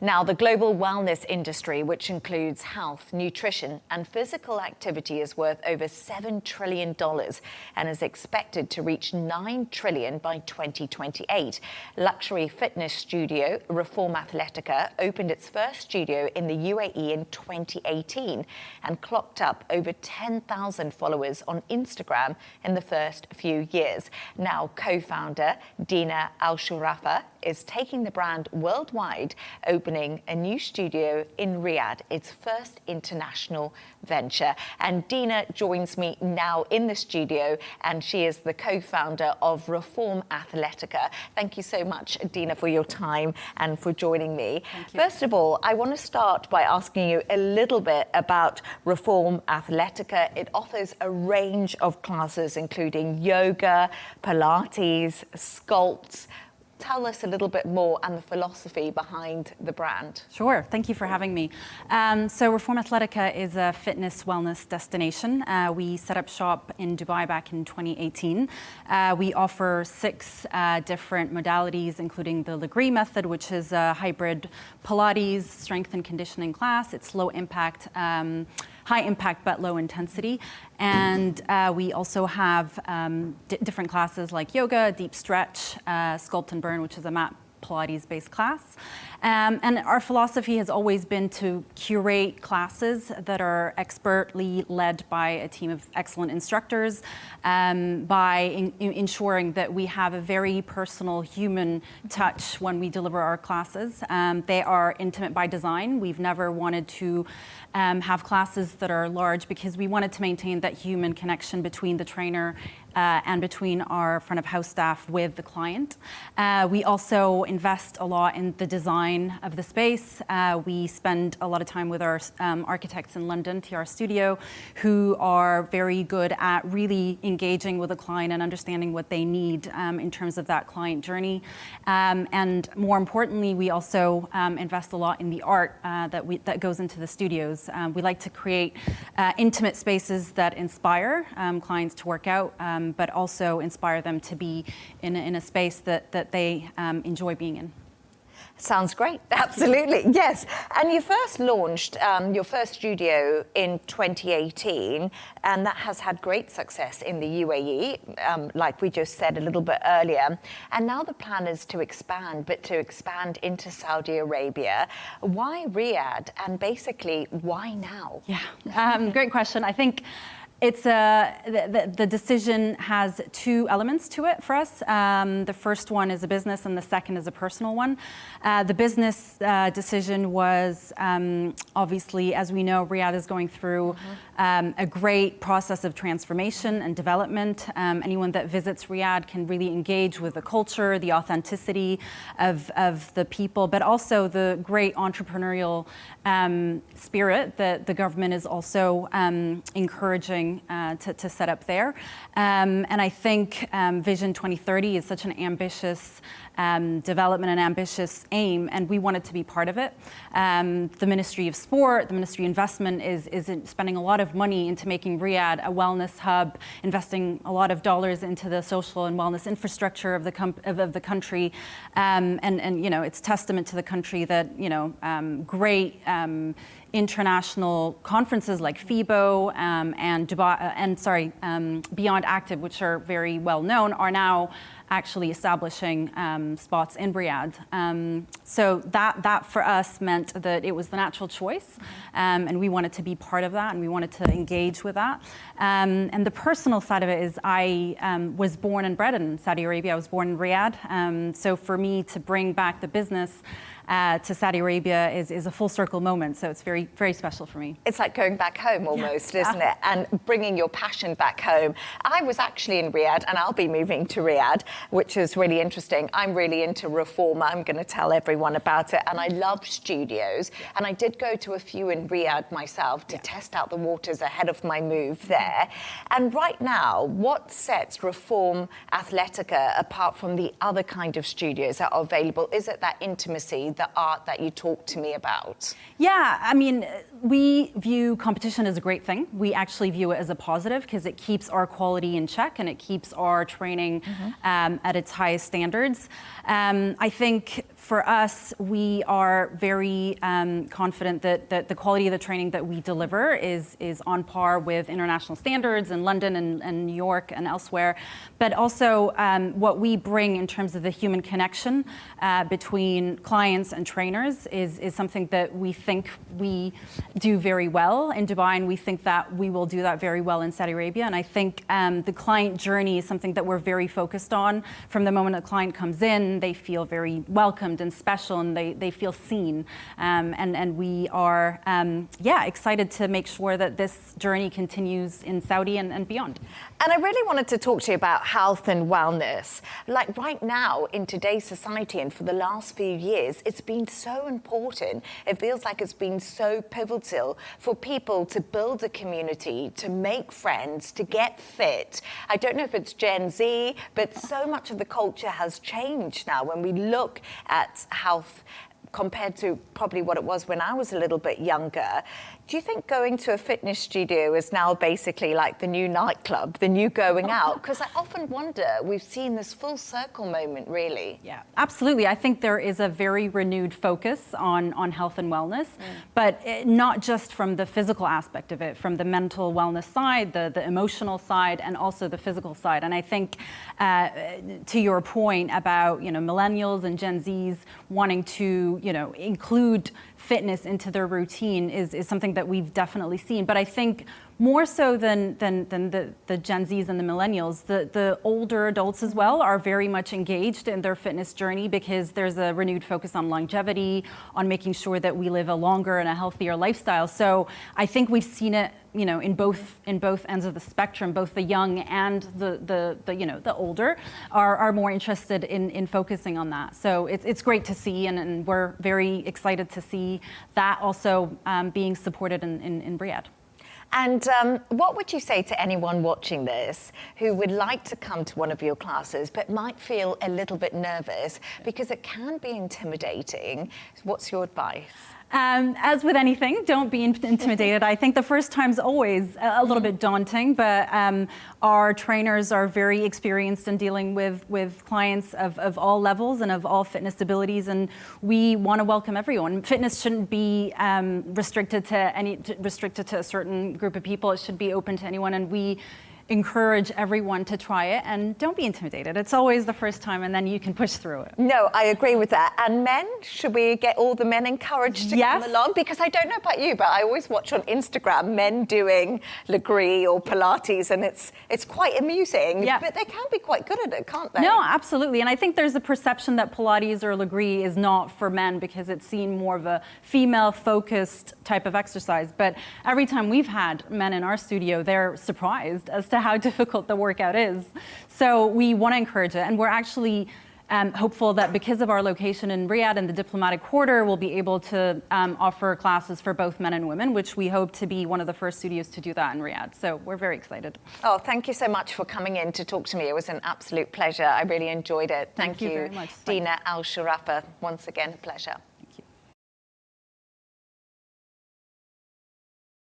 Now, the global wellness industry, which includes health, nutrition, and physical activity, is worth over $7 trillion and is expected to reach $9 trillion by 2028. Luxury fitness studio Reform Athletica opened its first studio in the UAE in 2018 and clocked up over 10,000 followers on Instagram in the first few years. Now, co-founder Dina Elshurafa is taking the brand worldwide, opening a new studio in Riyadh, its first international venture. And Dina joins me now in the studio, and she is the co-founder of Reform Athletica. Thank you so much, Dina, for your time and for joining me. Thank you. First of all, I want to start by asking you a little bit about Reform Athletica. It offers a range of classes, including yoga, Pilates, sculpts. Tell us a little bit more and the philosophy behind the brand. Sure, thank you for having me. So Reform Athletica is a fitness wellness destination. We set up shop in Dubai back in 2018. We offer 6 different modalities, including the Leigh method, which is a hybrid Pilates strength and conditioning class. It's low impact, high impact but low intensity. And we also have different classes like yoga, deep stretch, sculpt and burn, which is a mat Pilates-based class. And our philosophy has always been to curate classes that are expertly led by a team of excellent instructors, by ensuring that we have a very personal human touch when we deliver our classes. They are intimate by design. We've never wanted to have classes that are large because we wanted to maintain that human connection between the trainer and between our front of house staff with the client. We also invest a lot in the design of the space. We spend a lot of time with our architects in London, TR Studio, who are very good at really engaging with the client and understanding what they need in terms of that client journey. And more importantly, we also invest a lot in the art that goes into the studios. We like to create intimate spaces that inspire clients to work out, but also inspire them to be in a space that they enjoy being in. Sounds great. Absolutely. Yes. And you first launched your first studio in 2018, and that has had great success in the UAE, like we just said a little bit earlier. And now the plan is to expand, but to expand into Saudi Arabia. Why Riyadh? And basically, why now? Yeah, great question. I think it's the decision has 2 elements to it for us. The first one is a business and the second is a personal one. The business decision was obviously, as we know, Riyadh is going through a great process of transformation and development. Anyone that visits Riyadh can really engage with the culture, the authenticity of the people, but also the great entrepreneurial spirit that the government is also encouraging to set up there. And I think Vision 2030 is such an ambitious development and ambitious aim, and we wanted to be part of it. The Ministry of Sport, the Ministry of Investment is spending a lot of money into making Riyadh a wellness hub, investing a lot of dollars into the social and wellness infrastructure of the country. And you know, it's testament to the country that, you know, great international conferences like FIBO and Dubai, Beyond Active, which are very well known, are now actually establishing spots in Riyadh. So that for us meant that it was the natural choice, and we wanted to be part of that, and we wanted to engage with that. And the personal side of it is I was born and bred in Saudi Arabia. I was born in Riyadh. So for me to bring back the business to Saudi Arabia is a full circle moment. So it's very, very special for me. It's like going back home almost, isn't it? And bringing your passion back home. I was actually in Riyadh, and I'll be moving to Riyadh, which is really interesting. I'm really into Reform. I'm going to tell everyone about it. And I love studios. And I did go to a few in Riyadh myself to test out the waters ahead of my move there. And right now, what sets Reform Athletica apart from the other kind of studios that are available? Is it that intimacy, the art that you talked to me about? Yeah, I mean, we view competition as a great thing. We actually view it as a positive because it keeps our quality in check and it keeps our training at its highest standards. I think for us, we are very confident that the quality of the training that we deliver is on par with international standards in London and New York and elsewhere. But also what we bring in terms of the human connection between clients and trainers is something that we think we do very well in Dubai, and we think that we will do that very well in Saudi Arabia. And I think the client journey is something that we're very focused on. From the moment a client comes in, they feel very welcomed and special, and they feel seen. And we are, excited to make sure that this journey continues in Saudi and beyond. And I really wanted to talk to you about health and wellness. Like right now in today's society and for the last few years, it's been so important. It feels like it's been so pivotal for people to build a community, to make friends, to get fit. I don't know if it's Gen Z, but so much of the culture has changed now when we look at health compared to probably what it was when I was a little bit younger. Do you think going to a fitness studio is now basically like the new nightclub, the new going out? Because I often wonder, we've seen this full circle moment, really. Yeah, absolutely. I think there is a very renewed focus on health and wellness, but not just from the physical aspect of it, from the mental wellness side, the emotional side, and also the physical side. And I think to your point about, millennials and Gen Zs wanting to, include fitness into their routine is something that we've definitely seen. But I think more so than the Gen Zs and the millennials, the older adults as well are very much engaged in their fitness journey, because there's a renewed focus on longevity, on making sure that we live a longer and a healthier lifestyle. So I think we've seen it, in both ends of the spectrum. Both the young and the older are more interested in focusing on that. So it's great to see, and we're very excited to see that also being supported in Riyadh. And what would you say to anyone watching this who would like to come to one of your classes but might feel a little bit nervous because it can be intimidating? What's your advice? As with anything, don't be intimidated. I think the first time's always a little bit daunting, but our trainers are very experienced in dealing with clients of all levels and of all fitness abilities, and we want to welcome everyone. Fitness shouldn't be restricted to a certain group of people. It should be open to anyone, and we encourage everyone to try it, and don't be intimidated. It's always the first time, and then you can push through it. No, I agree with that. And men, should we get all the men encouraged to come along? Because I don't know about you, but I always watch on Instagram men doing Legree or Pilates, and it's quite amusing. Yeah. But they can be quite good at it, can't they? No, absolutely. And I think there's a perception that Pilates or Legree is not for men because it's seen more of a female-focused type of exercise. But every time we've had men in our studio, they're surprised as to how difficult the workout is. So we want to encourage it, and we're actually hopeful that because of our location in Riyadh and the diplomatic quarter, we'll be able to offer classes for both men and women, which we hope to be one of the first studios to do that in Riyadh. So we're very excited. Oh, thank you so much for coming in to talk to me. It was an absolute pleasure. I really enjoyed it. Thank you very much. Dina Elshurafa. Once again, a pleasure.